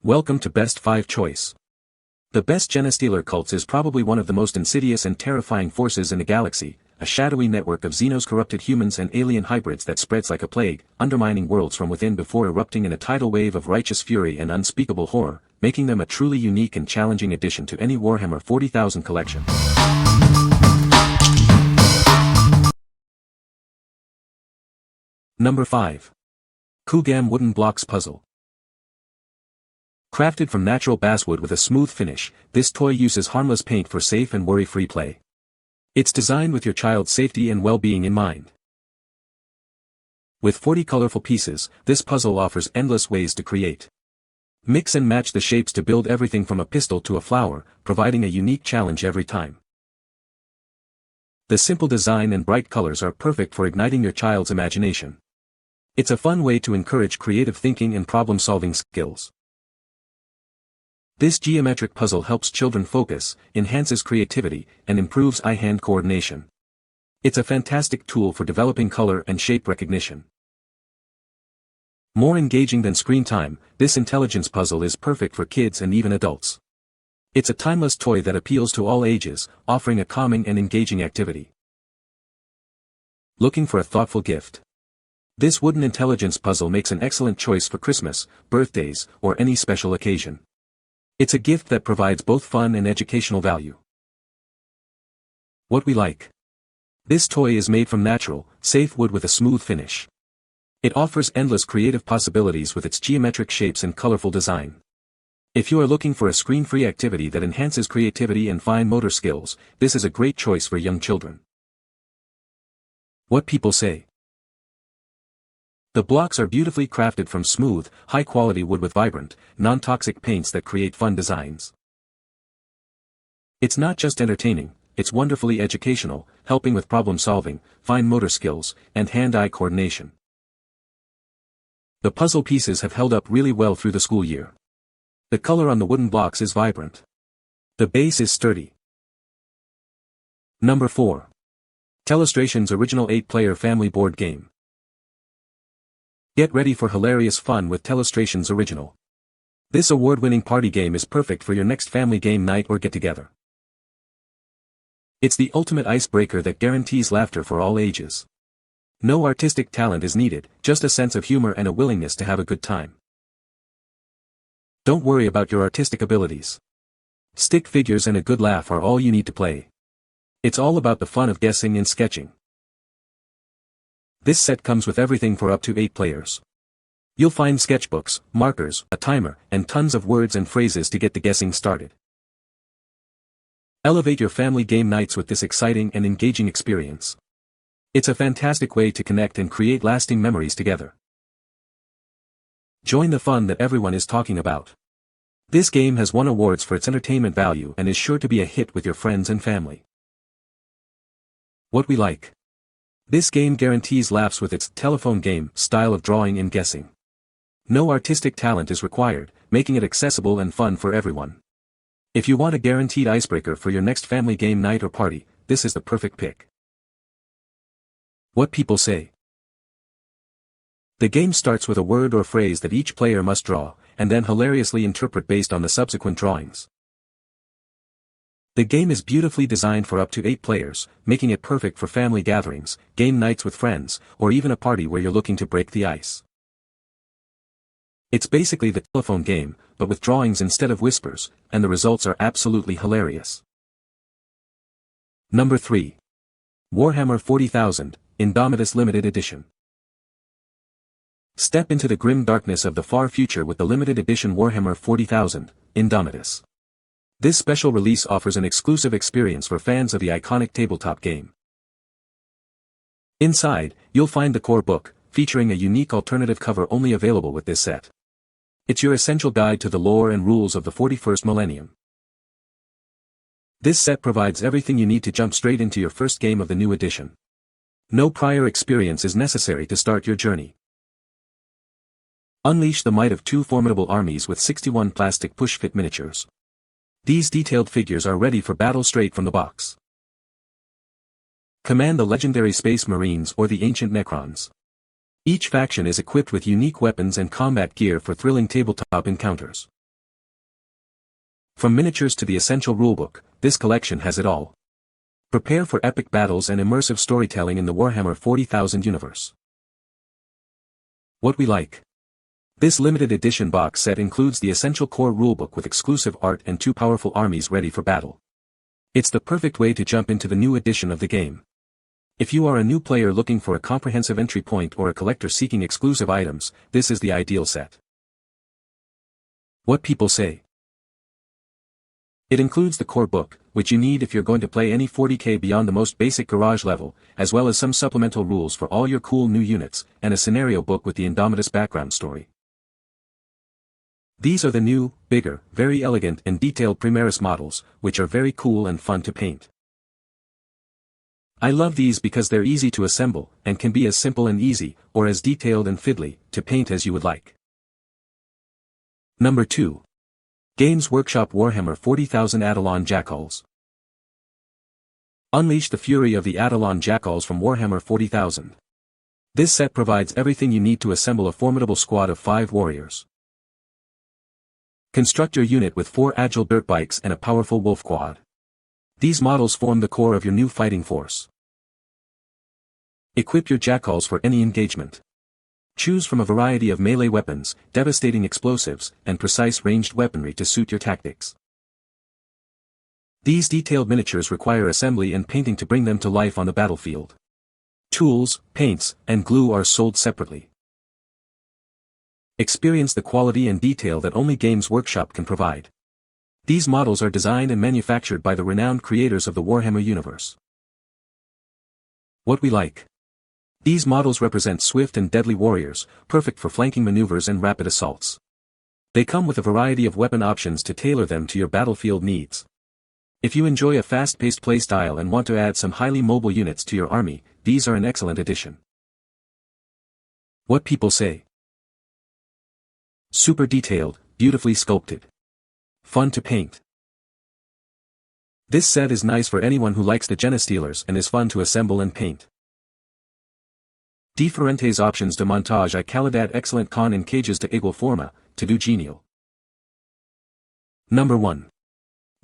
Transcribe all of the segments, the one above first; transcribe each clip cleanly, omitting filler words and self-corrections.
Welcome to Best 5 Choice. The best Genestealer Cults is probably one of the most insidious and terrifying forces in the galaxy, a shadowy network of xenos-corrupted humans and alien hybrids that spreads like a plague, undermining worlds from within before erupting in a tidal wave of righteous fury and unspeakable horror, making them a truly unique and challenging addition to any Warhammer 40,000 collection. Number 5. Coogam Wooden Blocks Puzzle. Crafted from natural basswood with a smooth finish, this toy uses harmless paint for safe and worry-free play. It's designed with your child's safety and well-being in mind. With 40 colorful pieces, this puzzle offers endless ways to create. Mix and match the shapes to build everything from a pistol to a flower, providing a unique challenge every time. The simple design and bright colors are perfect for igniting your child's imagination. It's a fun way to encourage creative thinking and problem-solving skills. This geometric puzzle helps children focus, enhances creativity, and improves eye-hand coordination. It's a fantastic tool for developing color and shape recognition. More engaging than screen time, this intelligence puzzle is perfect for kids and even adults. It's a timeless toy that appeals to all ages, offering a calming and engaging activity. Looking for a thoughtful gift? This wooden intelligence puzzle makes an excellent choice for Christmas, birthdays, or any special occasion. It's a gift that provides both fun and educational value. What we like. This toy is made from natural, safe wood with a smooth finish. It offers endless creative possibilities with its geometric shapes and colorful design. If you are looking for a screen-free activity that enhances creativity and fine motor skills, this is a great choice for young children. What people say. The blocks are beautifully crafted from smooth, high-quality wood with vibrant, non-toxic paints that create fun designs. It's not just entertaining, it's wonderfully educational, helping with problem-solving, fine motor skills, and hand-eye coordination. The puzzle pieces have held up really well through the school year. The color on the wooden blocks is vibrant. The base is sturdy. Number 4. Telestrations Original 8-Player Family Board Game. Get ready for hilarious fun with Telestrations Original. This award-winning party game is perfect for your next family game night or get-together. It's the ultimate icebreaker that guarantees laughter for all ages. No artistic talent is needed, just a sense of humor and a willingness to have a good time. Don't worry about your artistic abilities. Stick figures and a good laugh are all you need to play. It's all about the fun of guessing and sketching. This set comes with everything for up to 8 players. You'll find sketchbooks, markers, a timer, and tons of words and phrases to get the guessing started. Elevate your family game nights with this exciting and engaging experience. It's a fantastic way to connect and create lasting memories together. Join the fun that everyone is talking about. This game has won awards for its entertainment value and is sure to be a hit with your friends and family. What we like. This game guarantees laughs with its telephone game style of drawing and guessing. No artistic talent is required, making it accessible and fun for everyone. If you want a guaranteed icebreaker for your next family game night or party, this is the perfect pick. What people say. The game starts with a word or phrase that each player must draw, and then hilariously interpret based on the subsequent drawings. The game is beautifully designed for up to 8 players, making it perfect for family gatherings, game nights with friends, or even a party where you're looking to break the ice. It's basically the telephone game, but with drawings instead of whispers, and the results are absolutely hilarious. Number 3. Warhammer 40,000, Indomitus Limited Edition. Step into the grim darkness of the far future with the limited edition Warhammer 40,000, Indomitus. This special release offers an exclusive experience for fans of the iconic tabletop game. Inside, you'll find the core book, featuring a unique alternative cover only available with this set. It's your essential guide to the lore and rules of the 41st millennium. This set provides everything you need to jump straight into your first game of the new edition. No prior experience is necessary to start your journey. Unleash the might of 2 formidable armies with 61 plastic push-fit miniatures. These detailed figures are ready for battle straight from the box. Command the legendary Space Marines or the Ancient Necrons. Each faction is equipped with unique weapons and combat gear for thrilling tabletop encounters. From miniatures to the essential rulebook, this collection has it all. Prepare for epic battles and immersive storytelling in the Warhammer 40,000 universe. What we like. This limited edition box set includes the essential core rulebook with exclusive art and 2 powerful armies ready for battle. It's the perfect way to jump into the new edition of the game. If you are a new player looking for a comprehensive entry point or a collector seeking exclusive items, this is the ideal set. What people say. It includes the core book, which you need if you're going to play any 40k beyond the most basic garage level, as well as some supplemental rules for all your cool new units, and a scenario book with the Indomitus background story. These are the new, bigger, very elegant and detailed Primaris models, which are very cool and fun to paint. I love these because they're easy to assemble, and can be as simple and easy, or as detailed and fiddly, to paint as you would like. Number 2. Games Workshop Warhammer 40,000 Atalan Jackals. Unleash the fury of the Atalan Jackals from Warhammer 40,000. This set provides everything you need to assemble a formidable squad of 5 warriors. Construct your unit with 4 agile dirt bikes and a powerful wolf quad. These models form the core of your new fighting force. Equip your Jackals for any engagement. Choose from a variety of melee weapons, devastating explosives, and precise ranged weaponry to suit your tactics. These detailed miniatures require assembly and painting to bring them to life on the battlefield. Tools, paints, and glue are sold separately. Experience the quality and detail that only Games Workshop can provide. These models are designed and manufactured by the renowned creators of the Warhammer universe. What we like. These models represent swift and deadly warriors, perfect for flanking maneuvers and rapid assaults. They come with a variety of weapon options to tailor them to your battlefield needs. If you enjoy a fast-paced playstyle and want to add some highly mobile units to your army, these are an excellent addition. What people say. Super detailed, beautifully sculpted. Fun to paint. This set is nice for anyone who likes the Genestealers and is fun to assemble and paint. Diferentes options de montage y calidad excellent con en cages de igual forma, todo genial. Number 1.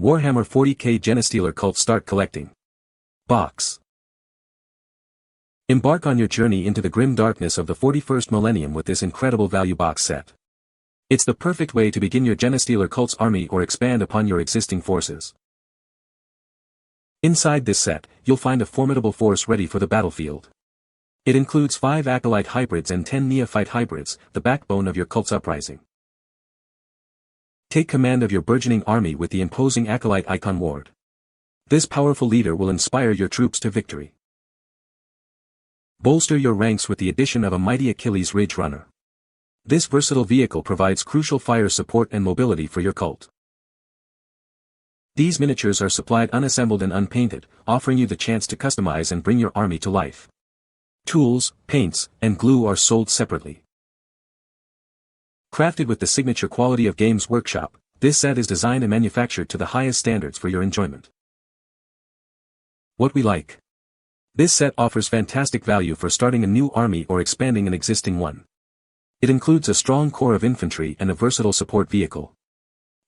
Warhammer 40k Genestealer Cults Start Collecting. Box. Embark on your journey into the grim darkness of the 41st millennium with this incredible value box set. It's the perfect way to begin your Genestealer Cults army or expand upon your existing forces. Inside this set, you'll find a formidable force ready for the battlefield. It includes 5 Acolyte hybrids and 10 Neophyte hybrids, the backbone of your cult's uprising. Take command of your burgeoning army with the imposing Acolyte Icon Ward. This powerful leader will inspire your troops to victory. Bolster your ranks with the addition of a mighty Achilles Ridge Runner. This versatile vehicle provides crucial fire support and mobility for your cult. These miniatures are supplied unassembled and unpainted, offering you the chance to customize and bring your army to life. Tools, paints, and glue are sold separately. Crafted with the signature quality of Games Workshop, this set is designed and manufactured to the highest standards for your enjoyment. What we like. This set offers fantastic value for starting a new army or expanding an existing one. It includes a strong core of infantry and a versatile support vehicle.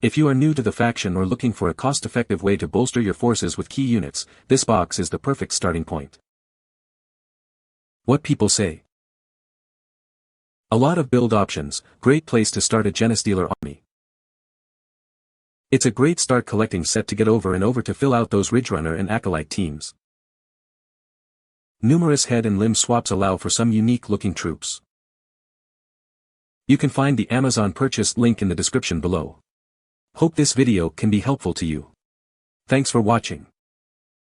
If you are new to the faction or looking for a cost-effective way to bolster your forces with key units, this box is the perfect starting point. What people say. A lot of build options, great place to start a Genestealer army. It's a great start collecting set to get over and over to fill out those Ridgerunner and Acolyte teams. Numerous head and limb swaps allow for some unique looking troops. You can find the Amazon purchase link in the description below. Hope this video can be helpful to you. Thanks for watching.